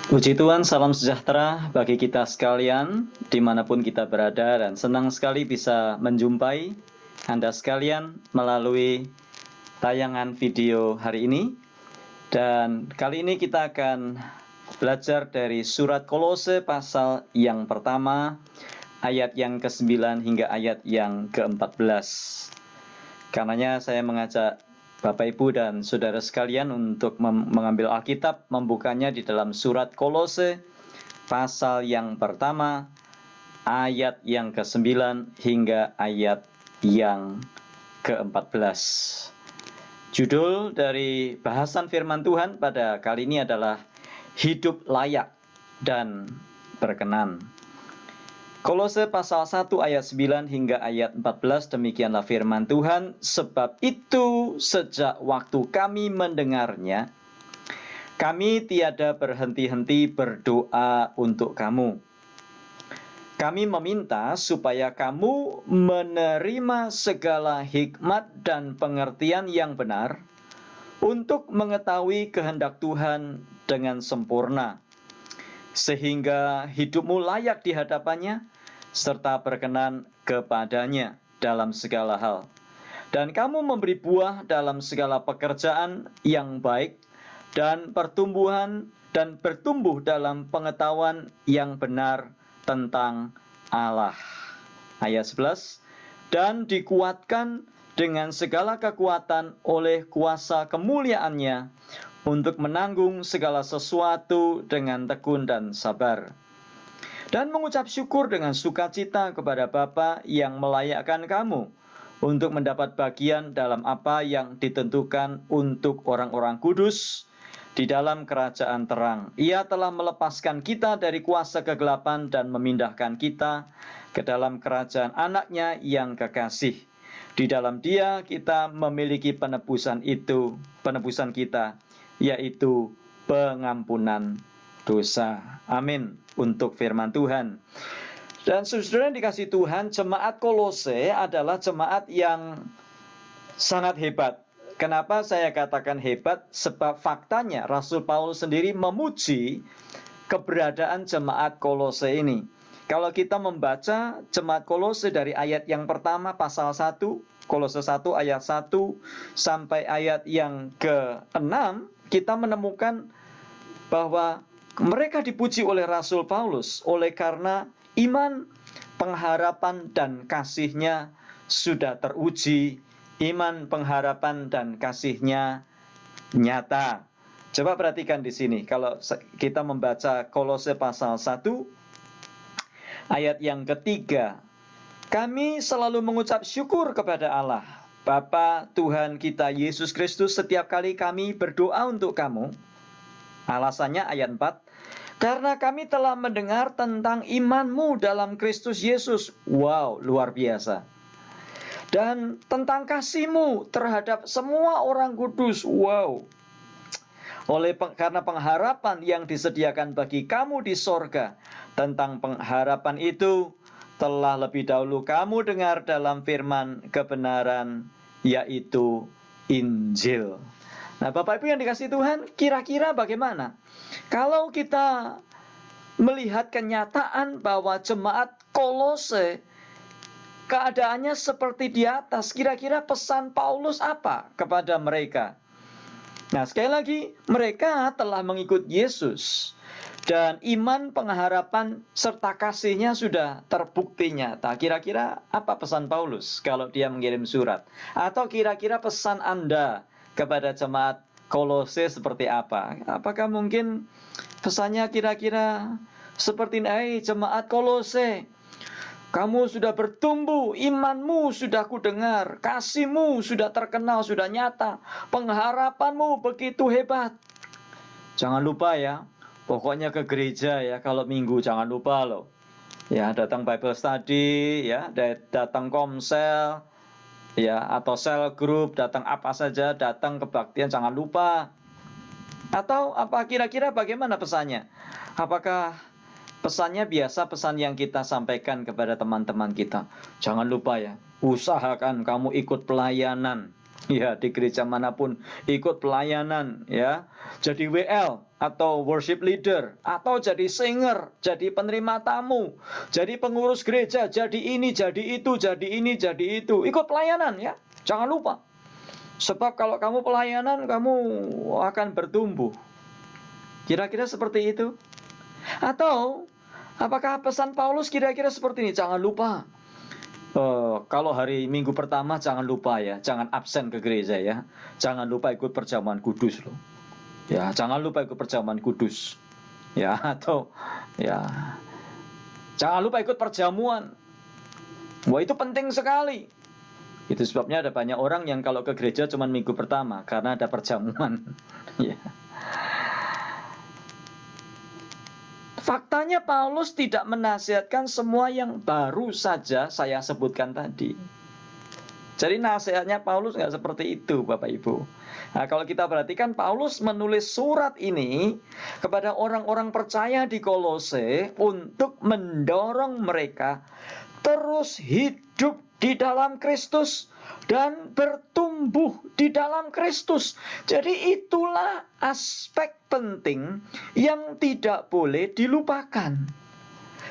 Puji Tuhan, salam sejahtera bagi kita sekalian, dimanapun kita berada, dan senang sekali bisa menjumpai Anda sekalian melalui tayangan video hari ini. Dan kali ini kita akan belajar dari surat Kolose pasal yang pertama, ayat yang ke-9 hingga ayat yang ke-14. Karenanya saya mengajak Bapak, Ibu, dan Saudara sekalian untuk mengambil Alkitab, membukanya di dalam surat Kolose, pasal yang pertama, ayat yang ke-9 hingga ayat yang ke-14. Judul dari bahasan firman Tuhan pada kali ini adalah Hidup Layak dan Berkenan. Kolose pasal 1 ayat 9 hingga ayat 14, demikianlah firman Tuhan. Sebab itu sejak waktu kami mendengarnya, kami tiada berhenti-henti berdoa untuk kamu. Kami meminta supaya kamu menerima segala hikmat dan pengertian yang benar untuk mengetahui kehendak Tuhan dengan sempurna, sehingga hidupmu layak di hadapannya, serta berkenan kepadanya dalam segala hal. Dan kamu memberi buah dalam segala pekerjaan yang baik, dan bertumbuh dalam pengetahuan yang benar tentang Allah. Ayat 11, dan dikuatkan dengan segala kekuatan oleh kuasa kemuliaannya, untuk menanggung segala sesuatu dengan tekun dan sabar. Dan mengucap syukur dengan sukacita kepada Bapa yang melayakkan kamu untuk mendapat bagian dalam apa yang ditentukan untuk orang-orang kudus di dalam kerajaan terang. Ia telah melepaskan kita dari kuasa kegelapan dan memindahkan kita ke dalam kerajaan Anak-Nya yang kekasih. Di dalam Dia kita memiliki penebusan kita, yaitu pengampunan dosa. Amin untuk firman Tuhan. Dan saudara yang dikasihi Tuhan, jemaat Kolose adalah jemaat yang sangat hebat. Kenapa saya katakan hebat? Sebab faktanya Rasul Paulus sendiri memuji keberadaan jemaat Kolose ini. Kalau kita membaca jemaat Kolose dari ayat yang pertama pasal 1, Kolose 1 ayat 1 sampai ayat yang ke-6, kita menemukan bahwa mereka dipuji oleh Rasul Paulus oleh karena iman, pengharapan, dan kasihnya sudah teruji. Iman, pengharapan, dan kasihnya nyata. Coba perhatikan di sini. Kalau kita membaca Kolose pasal 1, ayat yang ketiga. Kami selalu mengucap syukur kepada Allah, Bapa Tuhan kita Yesus Kristus, setiap kali kami berdoa untuk kamu. Alasannya ayat 4. Karena kami telah mendengar tentang imanmu dalam Kristus Yesus. Wow, luar biasa. Dan tentang kasihmu terhadap semua orang kudus. Wow. Karena pengharapan yang disediakan bagi kamu di sorga. Tentang pengharapan itu telah lebih dahulu kamu dengar dalam firman kebenaran, yaitu Injil. Nah, Bapak Ibu yang dikasihi Tuhan, kira-kira bagaimana kalau kita melihat kenyataan bahwa jemaat Kolose keadaannya seperti di atas? Kira-kira pesan Paulus apa kepada mereka? Nah, sekali lagi, mereka telah mengikut Yesus, dan iman, pengharapan, serta kasihnya sudah terbukti nyata. Kira-kira apa pesan Paulus kalau dia mengirim surat? Atau kira-kira pesan Anda kepada jemaat Kolose seperti apa? Apakah mungkin pesannya kira-kira seperti ini, jemaat Kolose, kamu sudah bertumbuh, imanmu sudah kudengar, kasihmu sudah terkenal, sudah nyata, pengharapanmu begitu hebat. Jangan lupa ya, pokoknya ke gereja ya, kalau minggu jangan lupa loh. Ya, datang Bible study, ya, datang komsel, ya, atau cell group, datang apa saja, datang kebaktian, jangan lupa. Atau apa kira-kira bagaimana pesannya? Apakah pesannya biasa pesan yang kita sampaikan kepada teman-teman kita? Jangan lupa ya, usahakan kamu ikut pelayanan. Ya, di gereja manapun ikut pelayanan, ya. Jadi WL atau worship leader, atau jadi singer, jadi penerima tamu, jadi pengurus gereja, jadi ini, jadi itu, jadi ini, jadi itu. Ikut pelayanan, ya. Jangan lupa. Sebab kalau kamu pelayanan, kamu akan bertumbuh. Kira-kira seperti itu. Atau apakah pesan Paulus kira-kira seperti ini? Jangan lupa. Kalau hari Minggu pertama jangan lupa ya, jangan absen ke gereja ya. Jangan lupa ikut perjamuan kudus loh. Ya, jangan lupa ikut perjamuan kudus. Ya, atau ya jangan lupa ikut perjamuan. Wah, itu penting sekali. Itu sebabnya ada banyak orang yang kalau ke gereja cuma minggu pertama karena ada perjamuan. Ya. Faktanya Paulus tidak menasihatkan semua yang baru saja saya sebutkan tadi. Jadi nasihatnya Paulus nggak seperti itu, Bapak Ibu. Nah, kalau kita perhatikan Paulus menulis surat ini kepada orang-orang percaya di Kolose untuk mendorong mereka terus hidup di dalam Kristus dan bertumbuh di dalam Kristus. Jadi itulah aspek penting yang tidak boleh dilupakan.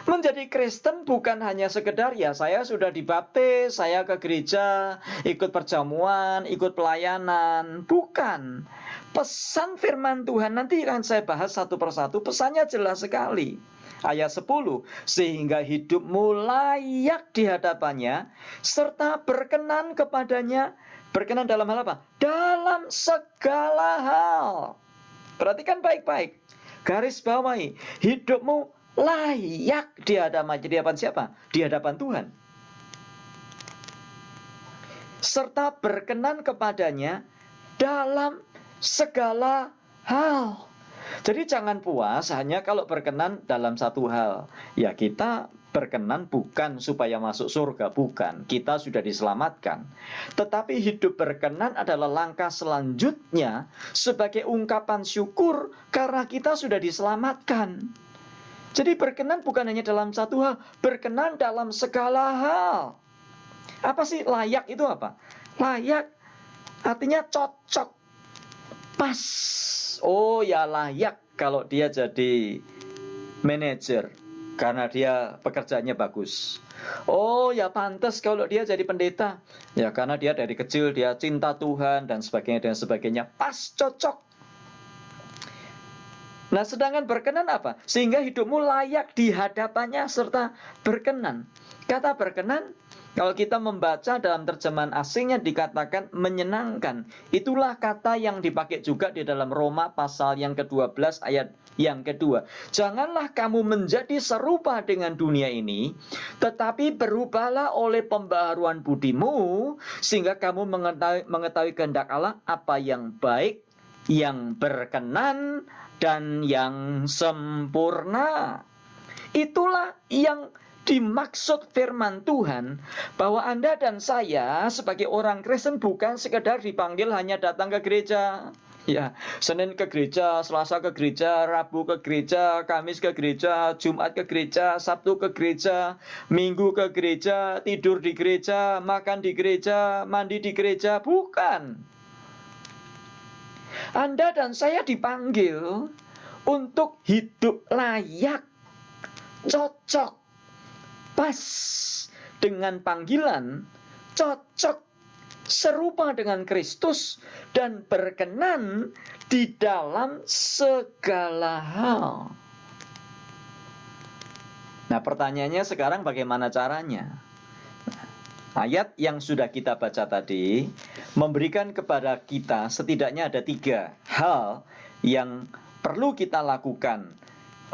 Menjadi Kristen bukan hanya sekedar ya saya sudah dibaptis, saya ke gereja, ikut perjamuan, ikut pelayanan. Bukan. Pesan firman Tuhan nanti akan saya bahas satu persatu. Pesannya jelas sekali. Ayat 10, sehingga hidupmu layak di hadapannya, serta berkenan kepadanya. Berkenan dalam hal apa? Dalam segala hal. Perhatikan baik-baik. Garis bawahi, hidupmu layak di hadapan siapa? Di hadapan Tuhan. Serta berkenan kepadanya dalam segala hal. Jadi jangan puas hanya kalau berkenan dalam satu hal. Ya, kita berkenan bukan supaya masuk surga, bukan. Kita sudah diselamatkan. Tetapi hidup berkenan adalah langkah selanjutnya sebagai ungkapan syukur karena kita sudah diselamatkan. Jadi berkenan bukan hanya dalam satu hal, berkenan dalam segala hal. Apa sih layak itu apa? Layak artinya cocok, pas. Oh ya, layak kalau dia jadi manajer karena dia pekerjaannya bagus. Oh ya, pantas kalau dia jadi pendeta. Ya, karena dia dari kecil dia cinta Tuhan dan sebagainya. Pas, cocok. Nah, sedangkan berkenan apa? Sehingga hidupmu layak di hadapannya serta berkenan. Kata berkenan, kalau kita membaca dalam terjemahan asingnya dikatakan menyenangkan. Itulah kata yang dipakai juga di dalam Roma pasal yang ke-12 ayat yang kedua. Janganlah kamu menjadi serupa dengan dunia ini, tetapi berubahlah oleh pembaharuan budimu, sehingga kamu mengetahui kehendak Allah, apa yang baik, yang berkenan, dan yang sempurna. Itulah yang dimaksud firman Tuhan, bahwa Anda dan saya sebagai orang Kristen bukan sekedar dipanggil hanya datang ke gereja. Ya, Senin ke gereja, Selasa ke gereja, Rabu ke gereja, Kamis ke gereja, Jumat ke gereja, Sabtu ke gereja, Minggu ke gereja, tidur di gereja, makan di gereja, mandi di gereja. Bukan. Anda dan saya dipanggil untuk hidup layak, cocok, pas dengan panggilan, cocok, serupa dengan Kristus, dan berkenan di dalam segala hal. Nah, pertanyaannya sekarang bagaimana caranya? Ayat yang sudah kita baca tadi memberikan kepada kita setidaknya ada 3 hal yang perlu kita lakukan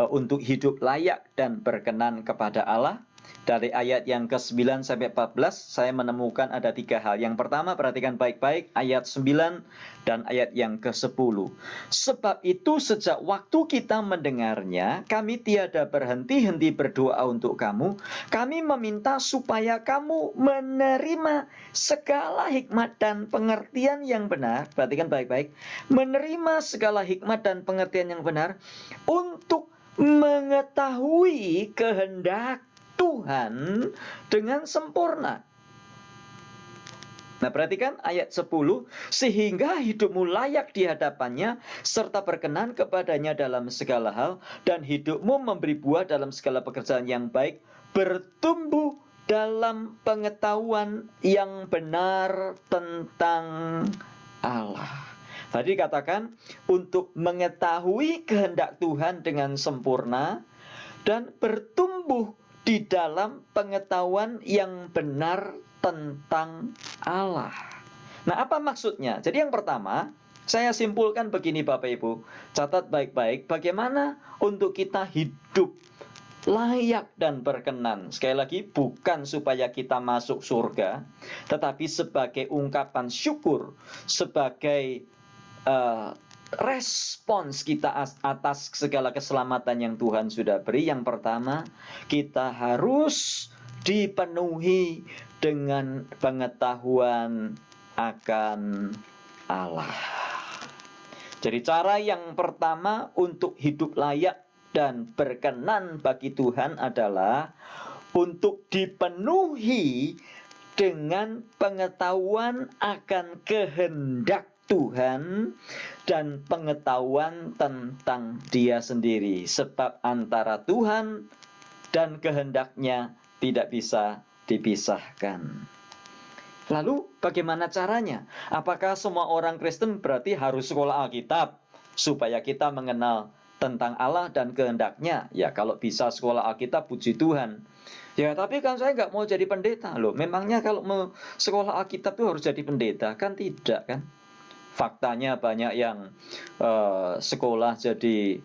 untuk hidup layak dan berkenan kepada Allah. Dari ayat yang ke-9 sampai 14 saya menemukan ada 3 hal. Yang pertama, perhatikan baik-baik ayat 9 dan ayat yang ke-10. Sebab itu sejak waktu kita mendengarnya, kami tiada berhenti-henti berdoa untuk kamu. Kami meminta supaya kamu menerima segala hikmat dan pengertian yang benar. Perhatikan baik-baik. Menerima segala hikmat dan pengertian yang benar untuk mengetahui kehendak Tuhan dengan sempurna. Nah, perhatikan ayat 10, sehingga hidupmu layak di hadapannya, serta berkenan kepadanya dalam segala hal, dan hidupmu memberi buah dalam segala pekerjaan yang baik, bertumbuh dalam pengetahuan yang benar tentang Allah. Tadi katakan, untuk mengetahui kehendak Tuhan dengan sempurna, dan bertumbuh di dalam pengetahuan yang benar tentang Allah. Nah, apa maksudnya? Jadi yang pertama, saya simpulkan begini Bapak Ibu, catat baik-baik bagaimana untuk kita hidup layak dan berkenan. Sekali lagi, bukan supaya kita masuk surga, tetapi sebagai ungkapan syukur, sebagai respons kita atas segala keselamatan yang Tuhan sudah beri. Yang pertama, kita harus dipenuhi dengan pengetahuan akan Allah. Jadi cara yang pertama untuk hidup layak dan berkenan bagi Tuhan adalah untuk dipenuhi dengan pengetahuan akan kehendak Tuhan dan pengetahuan tentang Dia sendiri. Sebab antara Tuhan dan kehendaknya tidak bisa dipisahkan. Lalu bagaimana caranya? Apakah semua orang Kristen berarti harus sekolah Alkitab supaya kita mengenal tentang Allah dan kehendaknya? Ya, kalau bisa sekolah Alkitab, puji Tuhan. Ya, tapi kan saya nggak mau jadi pendeta loh. Memangnya kalau mau sekolah Alkitab itu harus jadi pendeta? Kan tidak kan? Faktanya banyak yang sekolah jadi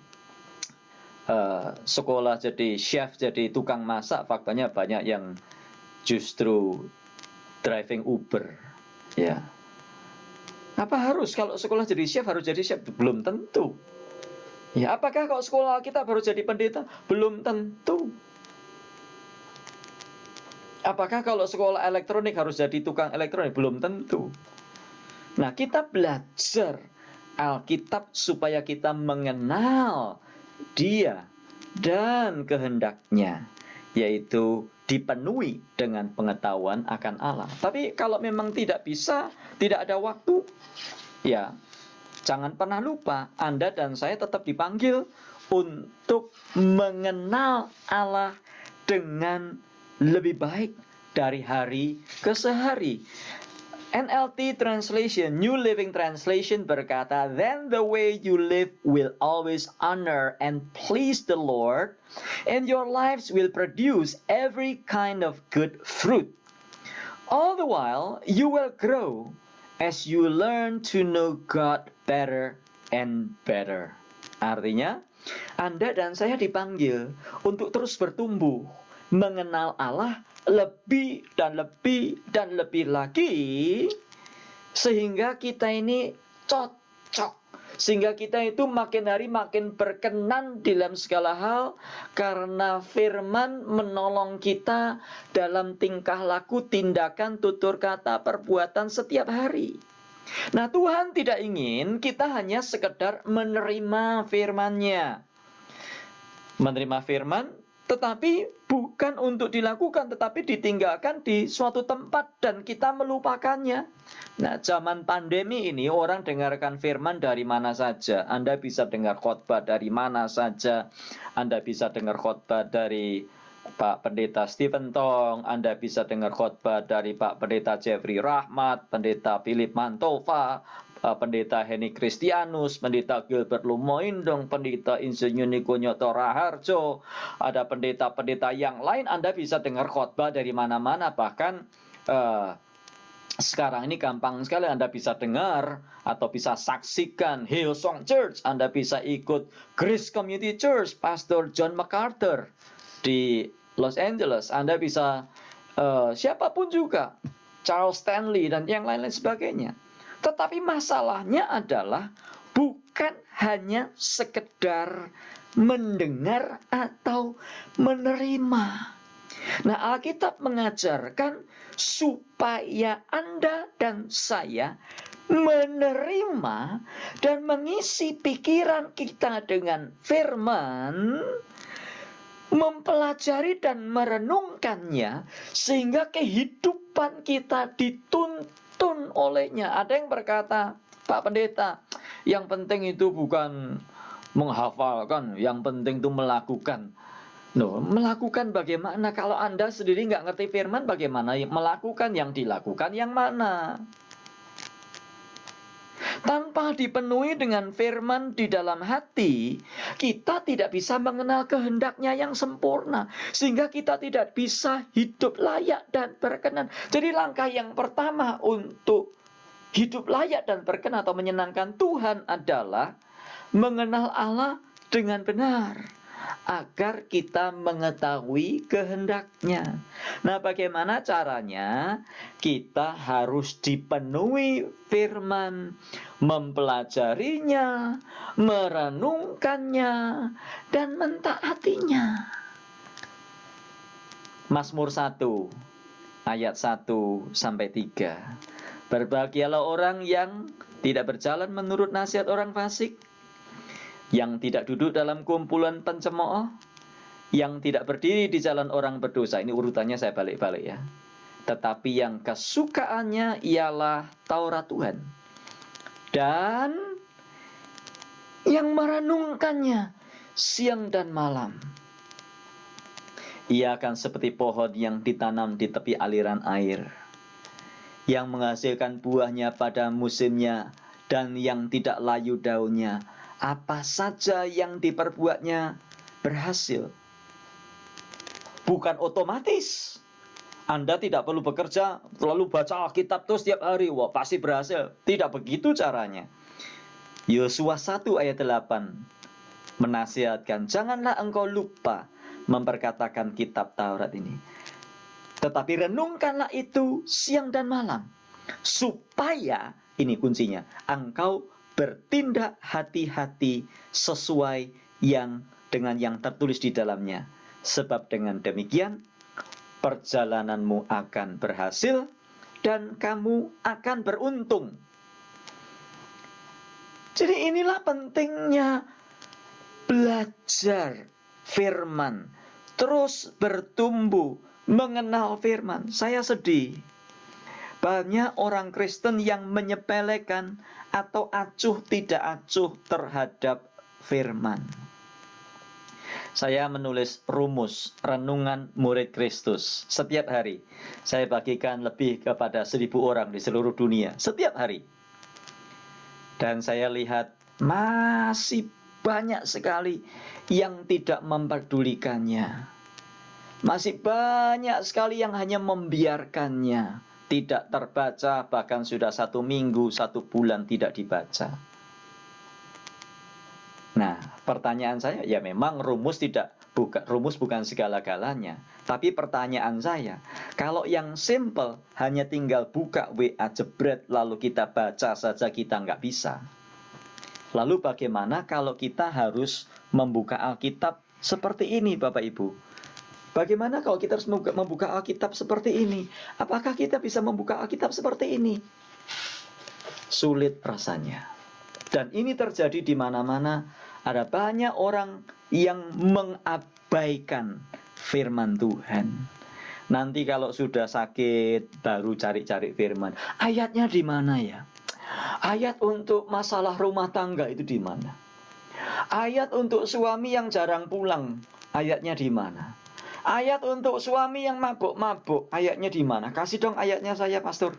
chef, jadi tukang masak. Faktanya banyak yang justru driving Uber. Ya. Apa harus kalau sekolah jadi chef harus jadi chef? Belum tentu. Ya, apakah kalau sekolah kita harus jadi pendeta? Belum tentu. Apakah kalau sekolah elektronik harus jadi tukang elektronik? Belum tentu. Nah, kita belajar Alkitab supaya kita mengenal Dia dan kehendaknya, yaitu dipenuhi dengan pengetahuan akan Allah. Tapi kalau memang tidak bisa, tidak ada waktu, ya jangan pernah lupa, Anda dan saya tetap dipanggil untuk mengenal Allah dengan lebih baik dari hari ke hari. NLT Translation, New Living Translation berkata, "Then the way you live will always honor and please the Lord, and your lives will produce every kind of good fruit. All the while, you will grow as you learn to know God better and better." Artinya, Anda dan saya dipanggil untuk terus bertumbuh, mengenal Allah lebih dan lebih dan lebih lagi, sehingga kita ini cocok, sehingga kita itu makin hari makin berkenan dalam segala hal, karena firman menolong kita dalam tingkah laku, tindakan, tutur kata, perbuatan setiap hari. Nah, Tuhan tidak ingin kita hanya sekedar menerima firman-Nya. Menerima firman, tetapi bukan untuk dilakukan, tetapi ditinggalkan di suatu tempat dan kita melupakannya. Nah, zaman pandemi ini orang dengarkan firman dari mana saja. Anda bisa dengar khotbah dari mana saja. Anda bisa dengar khotbah dari Pak Pendeta Stephen Tong. Anda bisa dengar khotbah dari Pak Pendeta Jeffrey Rahmat, Pendeta Philip Mantova, Pendeta Henny Kristianus, Pendeta Gilbert Lumoindong, Pendeta Insinyur Niko Nyoto Raharjo, ada pendeta-pendeta yang lain. Anda bisa dengar khotbah dari mana-mana, bahkan sekarang ini gampang sekali Anda bisa dengar atau bisa saksikan Hillsong Church. Anda bisa ikut Grace Community Church, Pastor John MacArthur di Los Angeles. Anda bisa siapapun juga, Charles Stanley dan yang lain-lain sebagainya. Tetapi masalahnya adalah bukan hanya sekedar mendengar atau menerima. Nah, Alkitab mengajarkan supaya Anda dan saya menerima dan mengisi pikiran kita dengan firman, mempelajari dan merenungkannya, sehingga kehidupan kita dituntun dituntun olehnya. Ada yang berkata, Pak Pendeta, yang penting itu bukan menghafalkan, yang penting itu melakukan. No, melakukan bagaimana? Kalau Anda sendiri nggak ngerti firman, bagaimana melakukan? Yang dilakukan yang mana? Tanpa dipenuhi dengan firman di dalam hati, kita tidak bisa mengenal kehendaknya yang sempurna. Sehingga kita tidak bisa hidup layak dan berkenan. Jadi langkah yang pertama untuk hidup layak dan berkenan atau menyenangkan Tuhan adalah mengenal Allah dengan benar, agar kita mengetahui kehendaknya. Nah, bagaimana caranya? Kita harus dipenuhi firman, mempelajarinya, merenungkannya, dan mentaatinya. Mazmur 1 ayat 1-3. Berbahagialah orang yang tidak berjalan menurut nasihat orang fasik, yang tidak duduk dalam kumpulan pencemooh, yang tidak berdiri di jalan orang berdosa. Ini urutannya saya balik-balik ya. Tetapi yang kesukaannya ialah Taurat Tuhan, dan yang merenungkannya siang dan malam. Ia akan seperti pohon yang ditanam di tepi aliran air, yang menghasilkan buahnya pada musimnya, dan yang tidak layu daunnya. Apa saja yang diperbuatnya berhasil. Bukan otomatis. Anda tidak perlu bekerja, lalu baca Alkitab terus setiap hari, wah pasti berhasil. Tidak begitu caranya. Yosua 1 ayat 8 menasihatkan, janganlah engkau lupa memperkatakan kitab Taurat ini, tetapi renungkanlah itu siang dan malam, supaya, ini kuncinya, engkau bertindak hati-hati sesuai dengan yang tertulis di dalamnya. Sebab dengan demikian perjalananmu akan berhasil dan kamu akan beruntung. Jadi inilah pentingnya belajar firman, terus bertumbuh mengenal firman. Saya sedih, banyak orang Kristen yang menyepelekan atau acuh tidak acuh terhadap firman. Saya menulis rumus renungan murid Kristus setiap hari. Saya bagikan lebih kepada 1.000 orang di seluruh dunia setiap hari. Dan saya lihat masih banyak sekali yang tidak memperdulikannya. Masih banyak sekali yang hanya membiarkannya, tidak terbaca, bahkan sudah 1 minggu, 1 bulan tidak dibaca. Nah, pertanyaan saya, ya memang rumus bukan segala-galanya. Tapi pertanyaan saya, kalau yang simple hanya tinggal buka WA jebret lalu kita baca saja, kita nggak bisa. Lalu bagaimana kalau kita harus membuka Alkitab seperti ini, Bapak Ibu? Bagaimana kalau kita harus membuka Alkitab seperti ini? Apakah kita bisa membuka Alkitab seperti ini? Sulit rasanya. Dan ini terjadi di mana-mana. Ada banyak orang yang mengabaikan firman Tuhan. Nanti kalau sudah sakit baru cari-cari firman. Ayatnya di mana ya? Ayat untuk masalah rumah tangga itu di mana? Ayat untuk suami yang jarang pulang, ayatnya di mana? Ayat untuk suami yang mabuk-mabuk, ayatnya di mana? Kasih dong ayatnya saya, Pastor.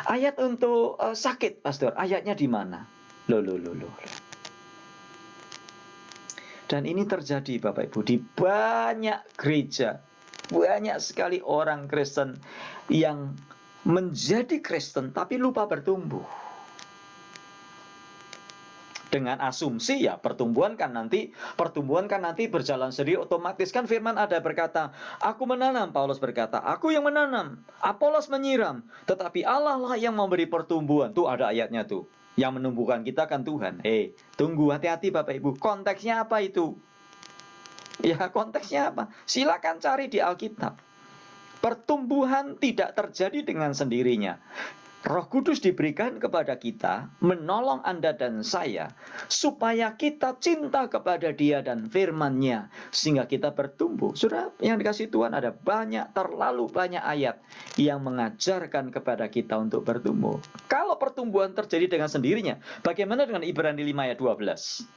Ayat untuk sakit, Pastor, ayatnya di mana? Loh. Dan ini terjadi, Bapak Ibu, di banyak gereja. Banyak sekali orang Kristen yang menjadi Kristen tapi lupa bertumbuh. Dengan asumsi ya pertumbuhan kan nanti berjalan sendiri otomatis. Kan firman ada berkata, aku menanam, Paulus berkata, aku yang menanam, Apolos menyiram, tetapi Allah lah yang memberi pertumbuhan. Tuh ada ayatnya tuh. Yang menumbuhkan kita kan Tuhan. Tunggu, hati-hati Bapak Ibu. Konteksnya apa itu? Ya, konteksnya apa? Silakan cari di Alkitab. Pertumbuhan tidak terjadi dengan sendirinya. Roh Kudus diberikan kepada kita, menolong Anda dan saya, supaya kita cinta kepada Dia dan firman-Nya, sehingga kita bertumbuh. Saudara yang dikasihi Tuhan, ada terlalu banyak ayat yang mengajarkan kepada kita untuk bertumbuh. Kalau pertumbuhan terjadi dengan sendirinya, bagaimana dengan Ibrani 5 ayat 12?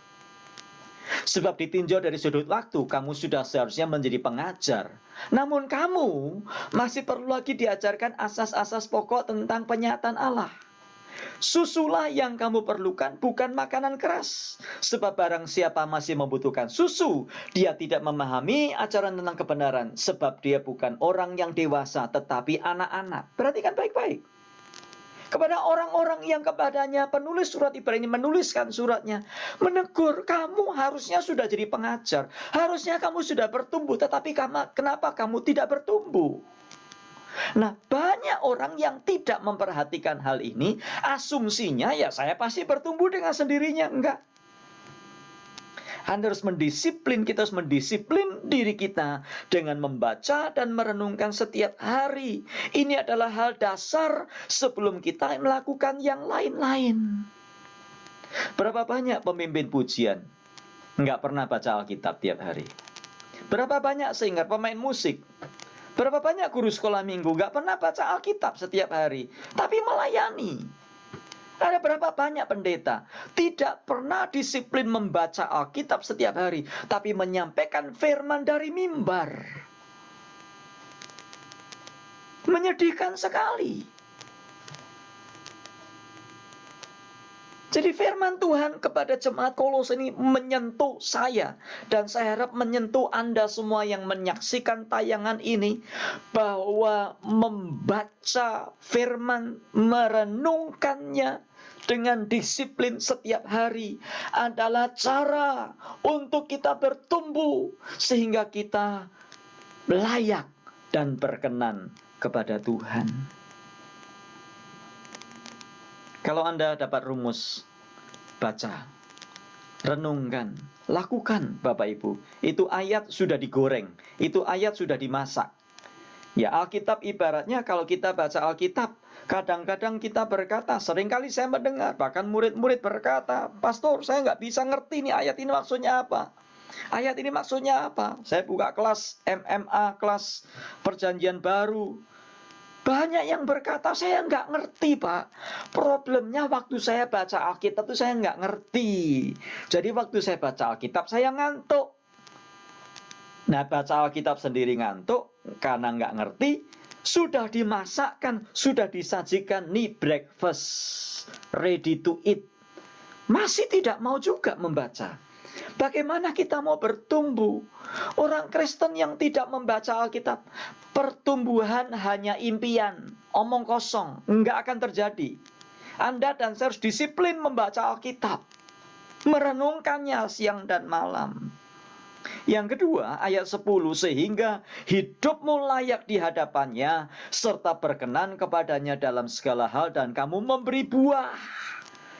Sebab ditinjau dari sudut waktu, kamu sudah seharusnya menjadi pengajar. Namun kamu masih perlu lagi diajarkan asas-asas pokok tentang penyataan Allah. Susulah yang kamu perlukan, bukan makanan keras. Sebab barang siapa masih membutuhkan susu, dia tidak memahami ajaran tentang kebenaran. Sebab dia bukan orang yang dewasa, tetapi anak-anak. Perhatikan baik-baik. Kepada orang-orang yang kepadanya penulis surat Ibrani menuliskan suratnya, menegur, kamu harusnya sudah jadi pengajar, harusnya kamu sudah bertumbuh, tetapi kenapa kamu tidak bertumbuh? Nah, banyak orang yang tidak memperhatikan hal ini, asumsinya ya saya pasti bertumbuh dengan sendirinya. Enggak. Anda harus kita harus mendisiplin diri kita dengan membaca dan merenungkan setiap hari. Ini adalah hal dasar sebelum kita melakukan yang lain-lain. Berapa banyak pemimpin pujian nggak pernah baca Alkitab tiap hari? Berapa banyak singer, pemain musik? Berapa banyak guru sekolah minggu nggak pernah baca Alkitab setiap hari, tapi melayani? Ada berapa banyak pendeta tidak pernah disiplin membaca Alkitab setiap hari, tapi menyampaikan firman dari mimbar? Menyedihkan sekali. Jadi firman Tuhan kepada jemaat Kolose ini menyentuh saya, dan saya harap menyentuh Anda semua yang menyaksikan tayangan ini, bahwa membaca firman, merenungkannya dengan disiplin setiap hari adalah cara untuk kita bertumbuh sehingga kita layak dan berkenan kepada Tuhan. Kalau Anda dapat rumus, baca, renungkan, lakukan Bapak Ibu. Itu ayat sudah digoreng, itu ayat sudah dimasak. Ya, Alkitab ibaratnya kalau kita baca Alkitab, kadang-kadang kita berkata, seringkali saya mendengar, bahkan murid-murid berkata, Pastor, saya nggak bisa ngerti nih ayat ini maksudnya apa. Ayat ini maksudnya apa? Saya buka kelas MMA, kelas perjanjian baru. Banyak yang berkata, saya nggak ngerti Pak. Problemnya waktu saya baca Alkitab itu saya nggak ngerti. Jadi waktu saya baca Alkitab saya ngantuk. Nah, baca Alkitab sendiri ngantuk karena nggak ngerti. Sudah dimasakkan, sudah disajikan nih breakfast, ready to eat. Masih tidak mau juga membaca. Bagaimana kita mau bertumbuh? Orang Kristen yang tidak membaca Alkitab, pertumbuhan hanya impian, omong kosong, enggak akan terjadi. Anda dan saya harus disiplin membaca Alkitab, merenungkannya siang dan malam. Yang kedua, ayat 10, sehingga hidupmu layak di hadapannya, serta berkenan kepadanya dalam segala hal, dan kamu memberi buah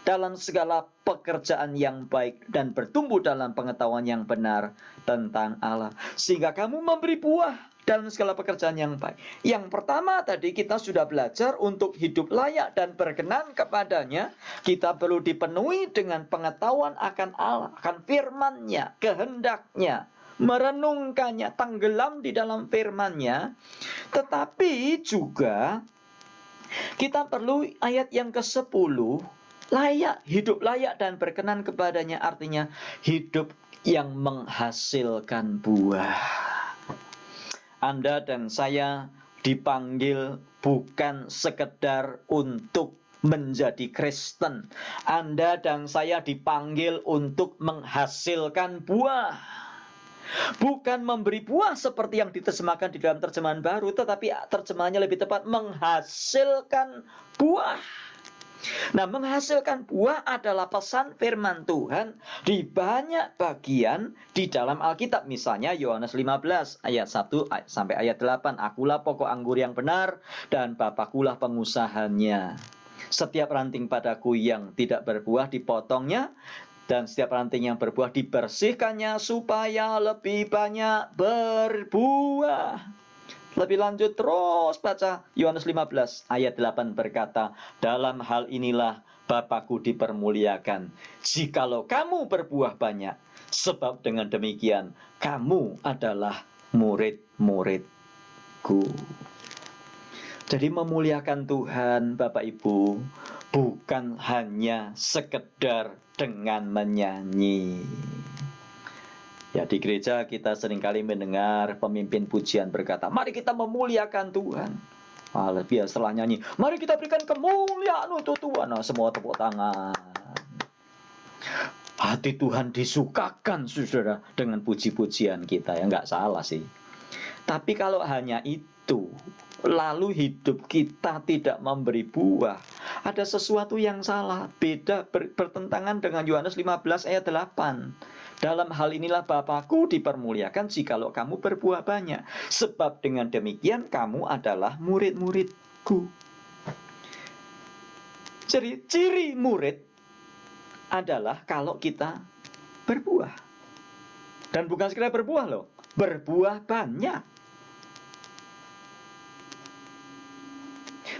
dalam segala pekerjaan yang baik, dan bertumbuh dalam pengetahuan yang benar tentang Allah. Sehingga kamu memberi buah dalam segala pekerjaan yang baik. Yang pertama tadi kita sudah belajar untuk hidup layak dan berkenan kepadanya. Kita perlu dipenuhi dengan pengetahuan akan Allah, akan firman-Nya, kehendaknya, merenungkannya, tenggelam di dalam firman-Nya. Tetapi juga kita perlu ayat yang ke-10, layak, hidup layak dan berkenan kepadanya, artinya hidup yang menghasilkan buah. Anda dan saya dipanggil bukan sekedar untuk menjadi Kristen. Anda dan saya dipanggil untuk menghasilkan buah. Bukan memberi buah seperti yang diterjemahkan di dalam terjemahan baru, tetapi terjemahannya lebih tepat menghasilkan buah. Nah, menghasilkan buah adalah pesan firman Tuhan di banyak bagian di dalam Alkitab. Misalnya Yohanes 15 ayat 1 sampai ayat 8. Akulah pokok anggur yang benar dan Bapakulah pengusahanya. Setiap ranting padaku yang tidak berbuah dipotongnya, dan setiap ranting yang berbuah dibersihkannya supaya lebih banyak berbuah. Lebih lanjut terus baca Yohanes 15 ayat 8 berkata, dalam hal inilah Bapakku dipermuliakan, jikalau kamu berbuah banyak, sebab dengan demikian kamu adalah murid-muridku. Jadi memuliakan Tuhan Bapak Ibu bukan hanya sekedar dengan menyanyi. Ya, di gereja kita seringkali mendengar pemimpin pujian berkata, mari kita memuliakan Tuhan. Biar setelah nyanyi, mari kita berikan kemuliaan untuk Tuhan. Nah, semua tepuk tangan. Hati Tuhan disukakan, saudara, dengan puji-pujian kita. Ya, nggak salah sih. Tapi kalau hanya itu, lalu hidup kita tidak memberi buah, ada sesuatu yang salah. Beda, bertentangan dengan Yohanes 15 ayat 8. Dalam hal inilah Bapakku dipermuliakan jikalau kamu berbuah banyak, sebab dengan demikian kamu adalah murid-muridku. Jadi ciri murid adalah kalau kita berbuah. Dan bukan sekedar berbuah loh, berbuah banyak.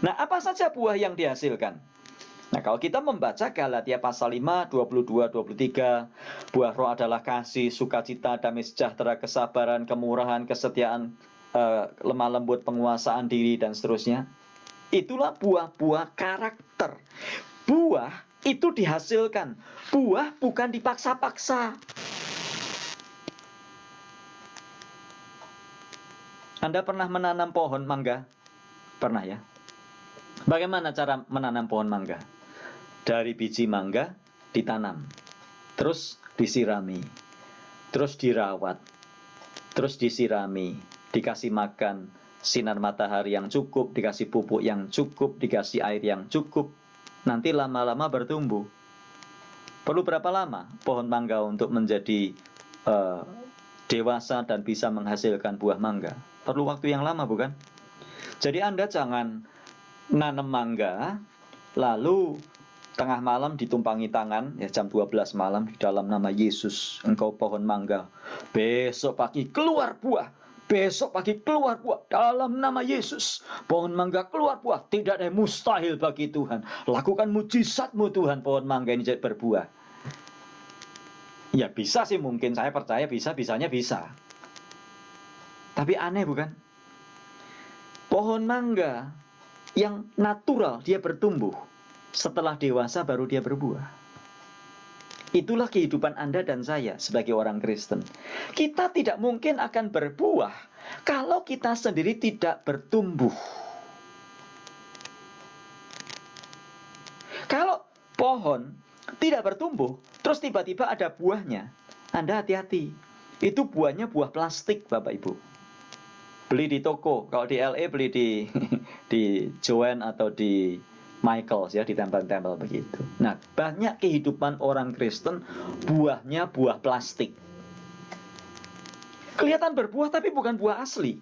Nah, apa saja buah yang dihasilkan? Nah, kalau kita membaca Galatia pasal 5, 22, 23, buah roh adalah kasih, sukacita, damai sejahtera, kesabaran, kemurahan, kesetiaan, lemah lembut, penguasaan diri, dan seterusnya. Itulah buah-buah karakter. Buah itu dihasilkan. Buah bukan dipaksa-paksa. Anda pernah menanam pohon mangga? Pernah ya? Bagaimana cara menanam pohon mangga? Dari biji mangga ditanam, terus disirami, terus dirawat, terus disirami, dikasih makan sinar matahari yang cukup, dikasih pupuk yang cukup, dikasih air yang cukup. Nanti lama-lama bertumbuh. Perlu berapa lama pohon mangga untuk menjadi dewasa dan bisa menghasilkan buah mangga? Perlu waktu yang lama, bukan? Jadi Anda jangan nanam mangga, lalu tengah malam ditumpangi tangan, ya jam 12 malam, di dalam nama Yesus, engkau pohon mangga. Besok pagi keluar buah. Besok pagi keluar buah. Dalam nama Yesus, pohon mangga keluar buah. Tidak ada yang mustahil bagi Tuhan. Lakukan mujizatmu Tuhan, pohon mangga ini jadi berbuah. Ya bisa sih, mungkin saya percaya bisa, bisanya bisa. Tapi aneh bukan? Pohon mangga yang natural, dia bertumbuh. Setelah dewasa baru dia berbuah. Itulah kehidupan Anda dan saya sebagai orang Kristen. Kita tidak mungkin akan berbuah kalau kita sendiri tidak bertumbuh. Kalau pohon tidak bertumbuh, terus tiba-tiba ada buahnya, Anda hati-hati. Itu buahnya buah plastik, Bapak Ibu. Beli di toko. Kalau di LA beli di Joann atau di Michaels, ya, di tempel-tempel begitu. Nah, banyak kehidupan orang Kristen buahnya buah plastik. Kelihatan berbuah tapi bukan buah asli.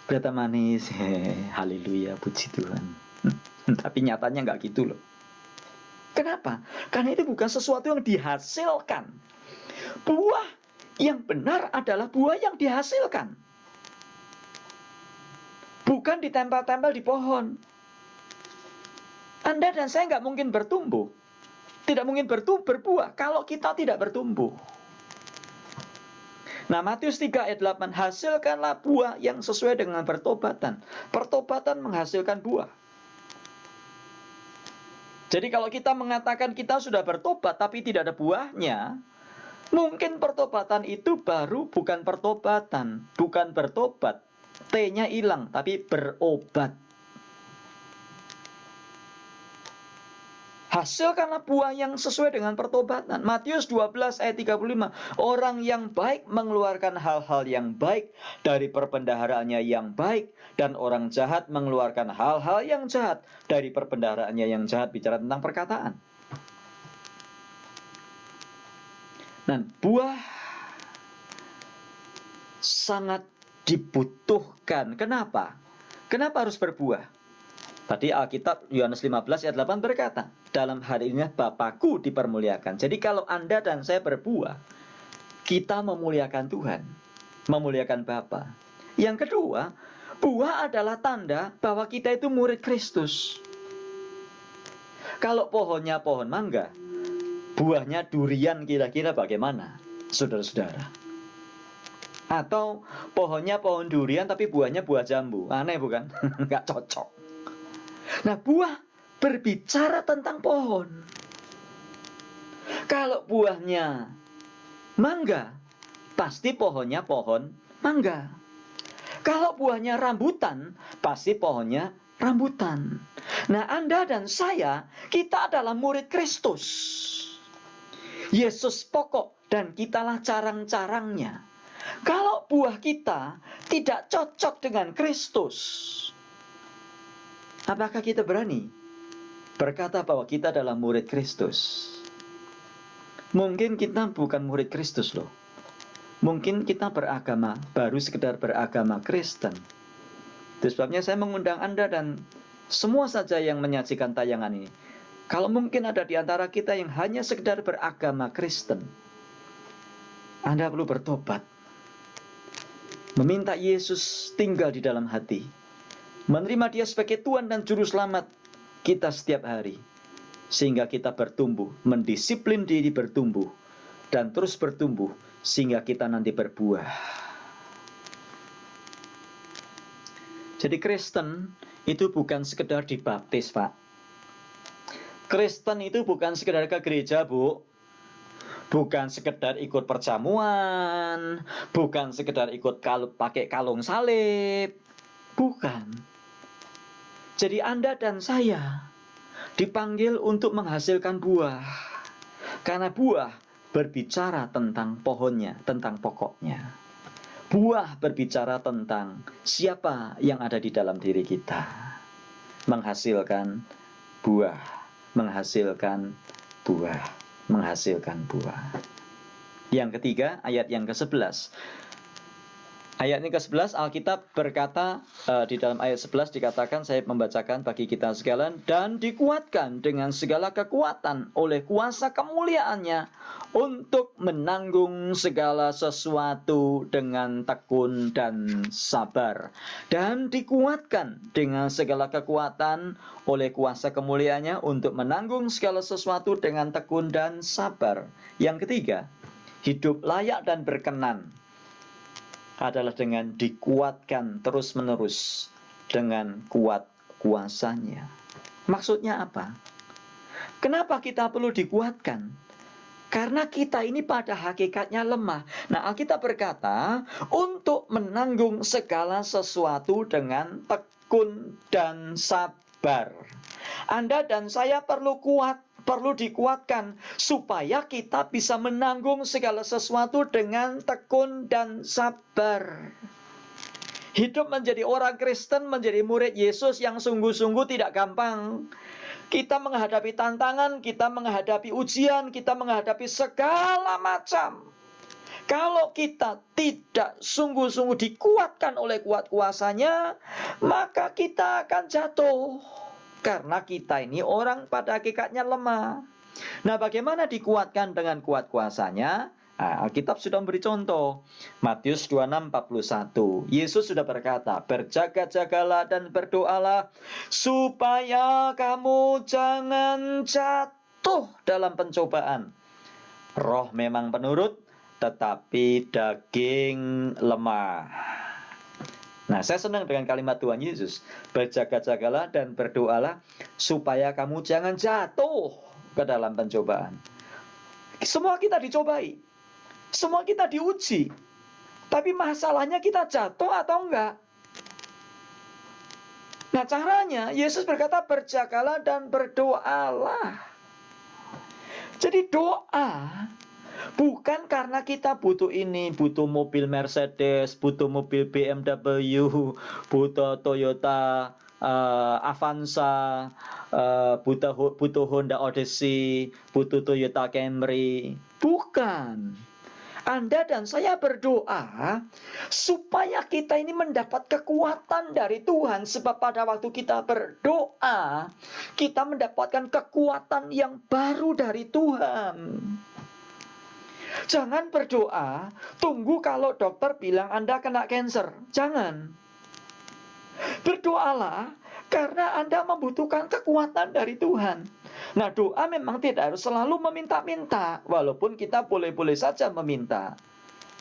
Kelihatan manis, haleluya, puji Tuhan. Tapi nyatanya nggak gitu loh. Kenapa? Karena itu bukan sesuatu yang dihasilkan. Buah yang benar adalah buah yang dihasilkan. Bukan ditempel-tempel di pohon. Anda dan saya nggak mungkin bertumbuh. Tidak mungkin berbuah kalau kita tidak bertumbuh. Nah, Matius 3 ayat 8, hasilkanlah buah yang sesuai dengan pertobatan. Pertobatan menghasilkan buah. Jadi kalau kita mengatakan kita sudah bertobat tapi tidak ada buahnya, mungkin pertobatan itu baru bukan pertobatan, bukan bertobat. T-nya hilang, tapi berobat. Hasilkanlah buah yang sesuai dengan pertobatan. Matius 12 ayat 35. Orang yang baik mengeluarkan hal-hal yang baik dari perpendaharaannya yang baik. Dan orang jahat mengeluarkan hal-hal yang jahat dari perpendaharaannya yang jahat. Bicara tentang perkataan. Dan buah sangat dibutuhkan. Kenapa? Kenapa harus berbuah? Tadi Alkitab Yohanes 15 ayat 8 berkata, dalam hari ini Bapakku dipermuliakan. Jadi kalau Anda dan saya berbuah, kita memuliakan Tuhan. memuliakan Bapa. Yang kedua, buah adalah tanda bahwa kita itu murid Kristus. Kalau pohonnya pohon mangga, buahnya durian, kira-kira bagaimana, saudara-saudara? Atau pohonnya pohon durian tapi buahnya buah jambu, aneh bukan? Nggak cocok. Nah, buah berbicara tentang pohon. Kalau buahnya mangga, pasti pohonnya pohon mangga. Kalau buahnya rambutan, pasti pohonnya rambutan. Nah, Anda dan saya, kita adalah murid Kristus. Yesus pokok dan kitalah carang-carangnya. Kalau buah kita tidak cocok dengan Kristus, apakah kita berani berkata bahwa kita adalah murid Kristus? Mungkin kita bukan murid Kristus loh. Mungkin kita beragama, baru sekedar beragama Kristen. Itu sebabnya saya mengundang Anda dan semua saja yang menyajikan tayangan ini. Kalau mungkin ada di antara kita yang hanya sekedar beragama Kristen, Anda perlu bertobat. Meminta Yesus tinggal di dalam hati. Menerima Dia sebagai Tuhan dan Juru Selamat kita setiap hari. Sehingga kita bertumbuh, mendisiplin diri bertumbuh, dan terus bertumbuh, sehingga kita nanti berbuah. Jadi Kristen itu bukan sekedar dibaptis, Pak. Kristen itu bukan sekedar ke gereja, Bu. Bukan sekedar ikut perjamuan, bukan sekedar ikut pakai kalung salib. Bukan. Jadi Anda dan saya dipanggil untuk menghasilkan buah. Karena buah berbicara tentang pohonnya, tentang pokoknya. Buah berbicara tentang siapa yang ada di dalam diri kita. Menghasilkan buah, menghasilkan buah, menghasilkan buah. Yang ketiga, ayat yang ke-11. Ayat yang ke-11, Alkitab berkata, di dalam ayat 11 dikatakan, saya membacakan bagi kita sekalian, dan dikuatkan dengan segala kekuatan oleh kuasa kemuliaannya untuk menanggung segala sesuatu dengan tekun dan sabar. Dan dikuatkan dengan segala kekuatan oleh kuasa kemuliaannya untuk menanggung segala sesuatu dengan tekun dan sabar. Yang ketiga, hidup layak dan berkenan adalah dengan dikuatkan terus-menerus dengan kuat kuasanya. Maksudnya apa? Kenapa kita perlu dikuatkan? Karena kita ini pada hakikatnya lemah. Nah, Alkitab berkata, untuk menanggung segala sesuatu dengan tekun dan sabar. Anda dan saya perlu kuat, perlu dikuatkan supaya kita bisa menanggung segala sesuatu dengan tekun dan sabar. Hidup menjadi orang Kristen, menjadi murid Yesus yang sungguh-sungguh tidak gampang. Kita menghadapi tantangan, kita menghadapi ujian, kita menghadapi segala macam. Kalau kita tidak sungguh-sungguh dikuatkan oleh kuat kuasanya, maka kita akan jatuh. Karena kita ini orang pada hakikatnya lemah. Nah, bagaimana dikuatkan dengan kuat kuasanya? Nah, Alkitab sudah memberi contoh. Matius 26:41. Yesus sudah berkata, berjaga-jagalah dan berdoalah supaya kamu jangan jatuh dalam pencobaan. Roh memang penurut, tetapi daging lemah. Nah, saya senang dengan kalimat Tuhan Yesus. Berjaga-jagalah dan berdoalah supaya kamu jangan jatuh ke dalam pencobaan. Semua kita dicobai. Semua kita diuji. Tapi masalahnya kita jatuh atau enggak? Nah, caranya Yesus berkata berjagalah dan berdoalah. Jadi doa bukan karena kita butuh ini, butuh mobil Mercedes, butuh mobil BMW, butuh Toyota Avanza, butuh Honda Odyssey, butuh Toyota Camry. Bukan. Anda dan saya berdoa supaya kita ini mendapat kekuatan dari Tuhan. Sebab pada waktu kita berdoa, kita mendapatkan kekuatan yang baru dari Tuhan. Jangan berdoa, tunggu kalau dokter bilang Anda kena cancer. Jangan. Berdoalah karena Anda membutuhkan kekuatan dari Tuhan. Nah, doa memang tidak harus selalu meminta-minta, walaupun kita boleh-boleh saja meminta.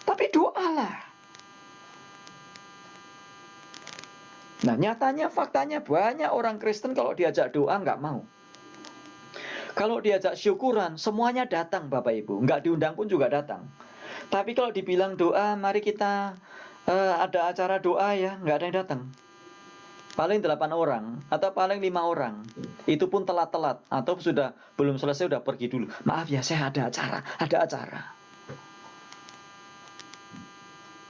Tapi doalah. Nah, nyatanya, faktanya banyak orang Kristen kalau diajak doa nggak mau. Kalau diajak syukuran, semuanya datang Bapak Ibu. Nggak diundang pun juga datang. Tapi kalau dibilang doa, mari kita ada acara doa ya, nggak ada yang datang. Paling 8 orang, atau paling 5 orang. Itu pun telat-telat, atau sudah belum selesai, sudah pergi dulu. Maaf ya, saya ada acara.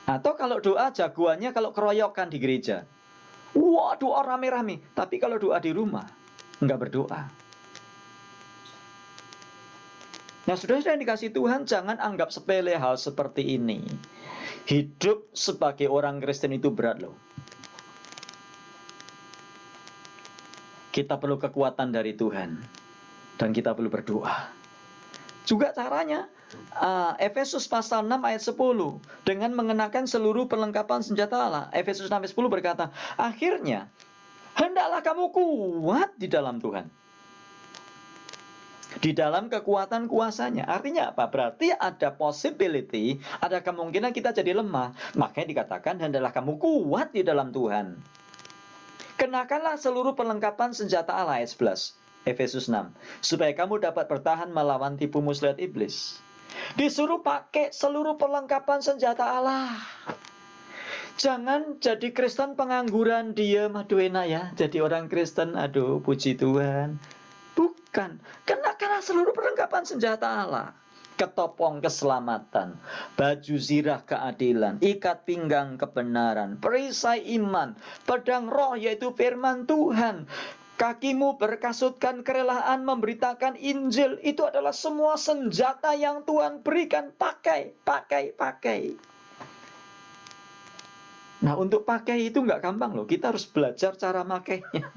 Atau kalau doa, jagoannya kalau keroyokan di gereja. Wah, doa rame-rame. Tapi kalau doa di rumah, nggak berdoa. Nah, saudara-saudara yang dikasih Tuhan, jangan anggap sepele hal seperti ini. Hidup sebagai orang Kristen itu berat loh. Kita perlu kekuatan dari Tuhan. Dan kita perlu berdoa. Juga caranya, Efesus pasal 6 ayat 10. Dengan mengenakan seluruh perlengkapan senjata Allah. Efesus 6 ayat 10 berkata, akhirnya, hendaklah kamu kuat di dalam Tuhan. Di dalam kekuatan kuasanya. Artinya apa? Berarti ada possibility, ada kemungkinan kita jadi lemah. Makanya dikatakan, hendaklah kamu kuat di dalam Tuhan. Kenakanlah seluruh perlengkapan senjata Allah ayat 11. Efesus 6. Supaya kamu dapat bertahan melawan tipu muslihat iblis. Disuruh pakai seluruh perlengkapan senjata Allah. Jangan jadi Kristen pengangguran, diam, aduh enak ya. Jadi orang Kristen, aduh puji Tuhan. Bukan. Kenakanlah seluruh perlengkapan senjata Allah. Ketopong keselamatan, baju zirah keadilan, ikat pinggang kebenaran, perisai iman, pedang roh yaitu firman Tuhan, kakimu berkasutkan kerelaan memberitakan Injil. Itu adalah semua senjata yang Tuhan berikan. Pakai. Nah, untuk pakai itu nggak gampang loh. Kita harus belajar cara makainya.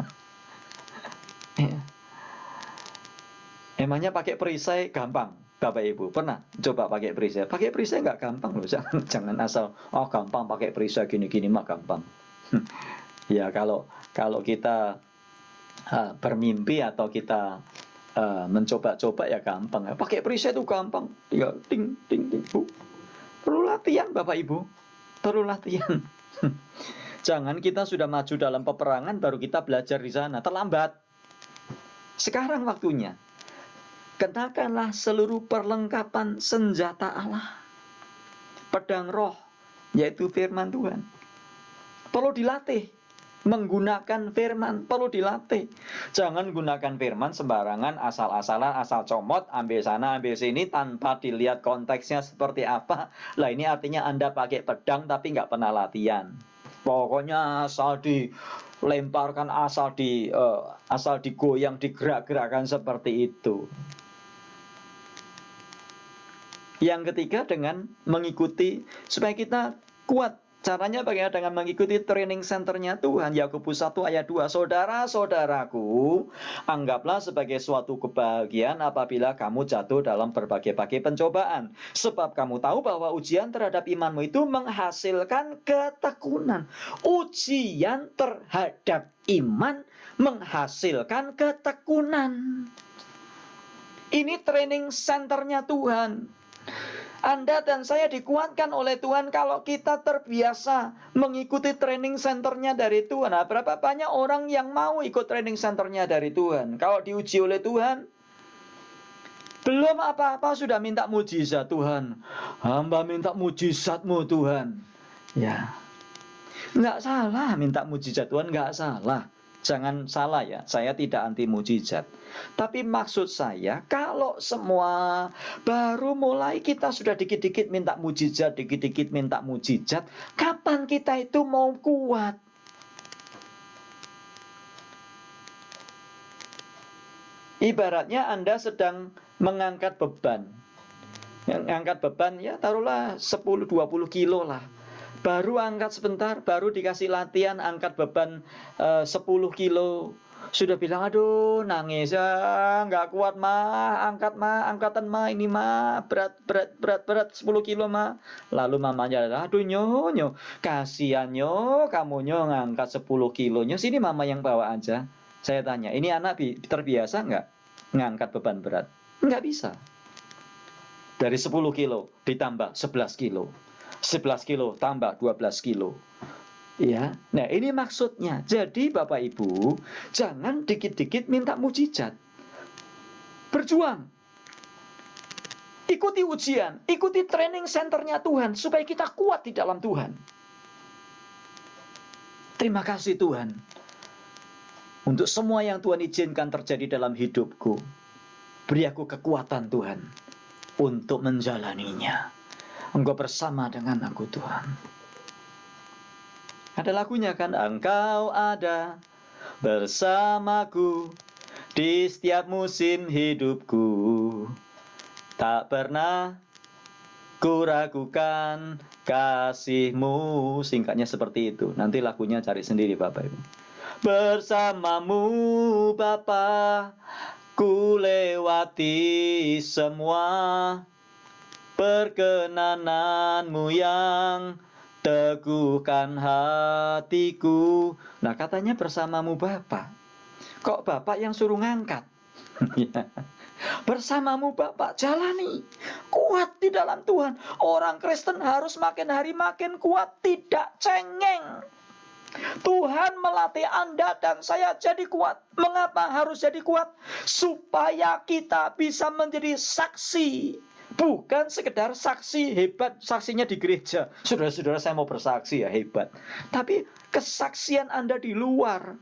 Emangnya pakai perisai gampang? Bapak Ibu pernah coba pakai perisai? Pakai perisai nggak gampang loh. Jangan asal gampang pakai perisai gini-gini mah gampang. Ya kalau kita bermimpi atau kita mencoba-coba ya gampang. Pakai perisai itu gampang. Tinggal ting ting ting. Perlu latihan Bapak Ibu. Perlu latihan. Jangan kita sudah maju dalam peperangan baru kita belajar di sana. Terlambat. Sekarang waktunya. Kenakanlah seluruh perlengkapan senjata Allah. Pedang roh, yaitu firman Tuhan. Perlu dilatih. Menggunakan firman, perlu dilatih. Jangan gunakan firman sembarangan, asal-asalan, asal comot, ambil sana, ambil sini, tanpa dilihat konteksnya seperti apa. Lah ini artinya Anda pakai pedang tapi nggak pernah latihan. Pokoknya asal dilemparkan, asal digoyang, digerak-gerakkan seperti itu. Yang ketiga dengan mengikuti supaya kita kuat. Caranya bagaimana? Dengan mengikuti training centernya Tuhan. Yakobus 1 ayat 2. Saudara-saudaraku, anggaplah sebagai suatu kebahagiaan apabila kamu jatuh dalam berbagai-bagai pencobaan. Sebab kamu tahu bahwa ujian terhadap imanmu itu menghasilkan ketekunan. Ujian terhadap iman menghasilkan ketekunan. Ini training centernya Tuhan. Anda dan saya dikuatkan oleh Tuhan kalau kita terbiasa mengikuti training centernya dari Tuhan. Nah, berapa banyak orang yang mau ikut training centernya dari Tuhan? Kalau diuji oleh Tuhan, belum apa-apa sudah minta mujizat Tuhan. Hamba minta mujizat-Mu Tuhan. Ya, nggak salah minta mujizat Tuhan, nggak salah. Jangan salah ya, saya tidak anti mujizat. Tapi maksud saya, kalau semua baru mulai kita sudah dikit-dikit minta mujizat, dikit-dikit minta mujizat, kapan kita itu mau kuat? Ibaratnya Anda sedang mengangkat beban. Yang angkat beban ya taruhlah 10-20 kilo lah. Baru angkat sebentar, baru dikasih latihan angkat beban 10 kilo. Sudah bilang, aduh nangis, nggak kuat ma, angkatan ma, ini ma, berat 10 kilo ma. Lalu mamanya, aduh nyo, kasihan nyo, kamu nyo ngangkat 10 kilonya, sini mama yang bawa aja. Saya tanya, ini anak terbiasa nggak ngangkat beban berat? Nggak bisa. Dari 10 kilo ditambah 11 kilo. 11 kilo tambah 12 kilo. Ya, nah ini maksudnya. Jadi Bapak Ibu, jangan dikit-dikit minta mujizat. Berjuang. Ikuti ujian, ikuti training centernya Tuhan supaya kita kuat di dalam Tuhan. Terima kasih Tuhan untuk semua yang Tuhan izinkan terjadi dalam hidupku. Beri aku kekuatan Tuhan untuk menjalaninya. Engkau bersama dengan aku Tuhan. Ada lagunya kan, Engkau ada bersamaku di setiap musim hidupku. Tak pernah ku ragukan kasih-Mu. Singkatnya seperti itu. Nanti lagunya cari sendiri Bapak Ibu. Bersamamu Bapa, ku lewati semua perkenanan-Mu yang teguhkan hatiku. Nah katanya bersamamu Bapak. Kok Bapak yang suruh ngangkat? Bersamamu Bapak, jalani. Kuat di dalam Tuhan. Orang Kristen harus makin hari makin kuat, tidak cengeng. Tuhan melatih Anda dan saya jadi kuat. Mengapa harus jadi kuat? Supaya kita bisa menjadi saksi. Bukan sekedar saksi hebat, saksinya di gereja. Saudara-saudara, saya mau bersaksi ya, hebat. Tapi kesaksian Anda di luar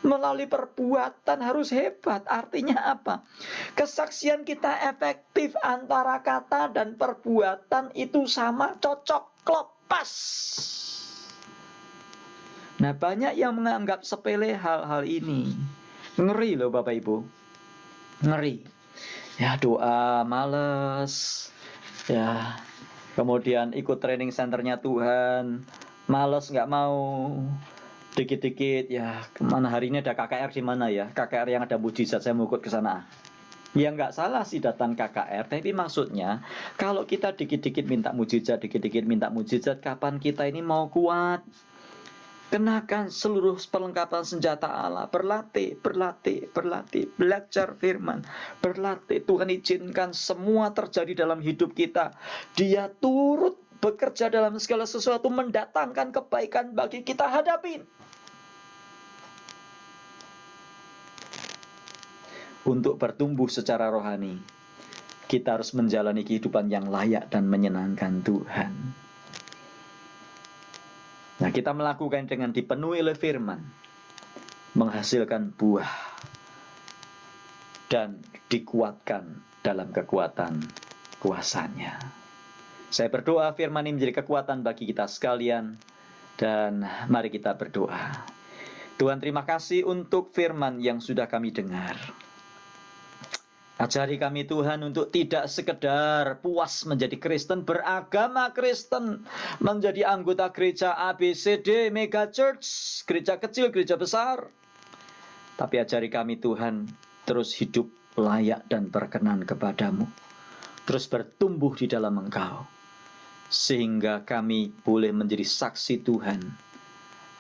melalui perbuatan harus hebat. Artinya apa? Kesaksian kita efektif antara kata dan perbuatan itu sama, cocok, klop, pas. Nah, banyak yang menganggap sepele hal-hal ini. Ngeri loh Bapak Ibu. Ngeri. Ya doa males, ya kemudian ikut training centernya Tuhan, males nggak mau, dikit-dikit ya kemana hari ini ada KKR di mana ya, KKR yang ada mujizat saya mau ikut ke sana. Ya nggak salah sih datang KKR, tapi maksudnya kalau kita dikit-dikit minta mujizat, kapan kita ini mau kuat? Kenakan seluruh perlengkapan senjata Allah. Berlatih. Belajar firman. Berlatih. Tuhan izinkan semua terjadi dalam hidup kita. Dia turut bekerja dalam segala sesuatu. Mendatangkan kebaikan bagi kita hadapin. Untuk bertumbuh secara rohani, kita harus menjalani kehidupan yang layak dan menyenangkan Tuhan. Nah, kita melakukan dengan dipenuhi oleh firman, menghasilkan buah, dan dikuatkan dalam kekuatan kuasanya. Saya berdoa firman ini menjadi kekuatan bagi kita sekalian, dan mari kita berdoa. Tuhan, terima kasih untuk firman yang sudah kami dengar. Ajari kami Tuhan untuk tidak sekedar puas menjadi Kristen, beragama Kristen, menjadi anggota gereja ABCD, Mega Church, gereja kecil, gereja besar. Tapi ajari kami Tuhan terus hidup layak dan berkenan kepadamu. Terus bertumbuh di dalam Engkau. Sehingga kami boleh menjadi saksi Tuhan.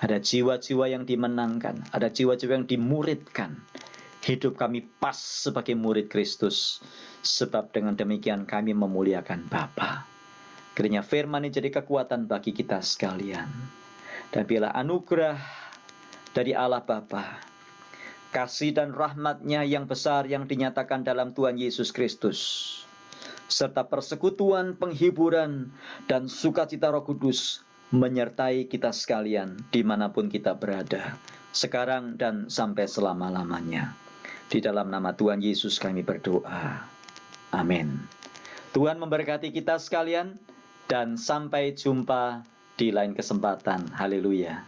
Ada jiwa-jiwa yang dimenangkan, ada jiwa-jiwa yang dimuridkan. Hidup kami pas sebagai murid Kristus. Sebab dengan demikian kami memuliakan Bapa. Kiranya firman ini jadi kekuatan bagi kita sekalian. Dan bila anugerah dari Allah Bapa, kasih dan rahmat-Nya yang besar yang dinyatakan dalam Tuhan Yesus Kristus, serta persekutuan, penghiburan, dan sukacita Roh Kudus menyertai kita sekalian dimanapun kita berada, sekarang dan sampai selama-lamanya. Di dalam nama Tuhan Yesus kami berdoa. Amin. Tuhan memberkati kita sekalian dan sampai jumpa di lain kesempatan. Haleluya.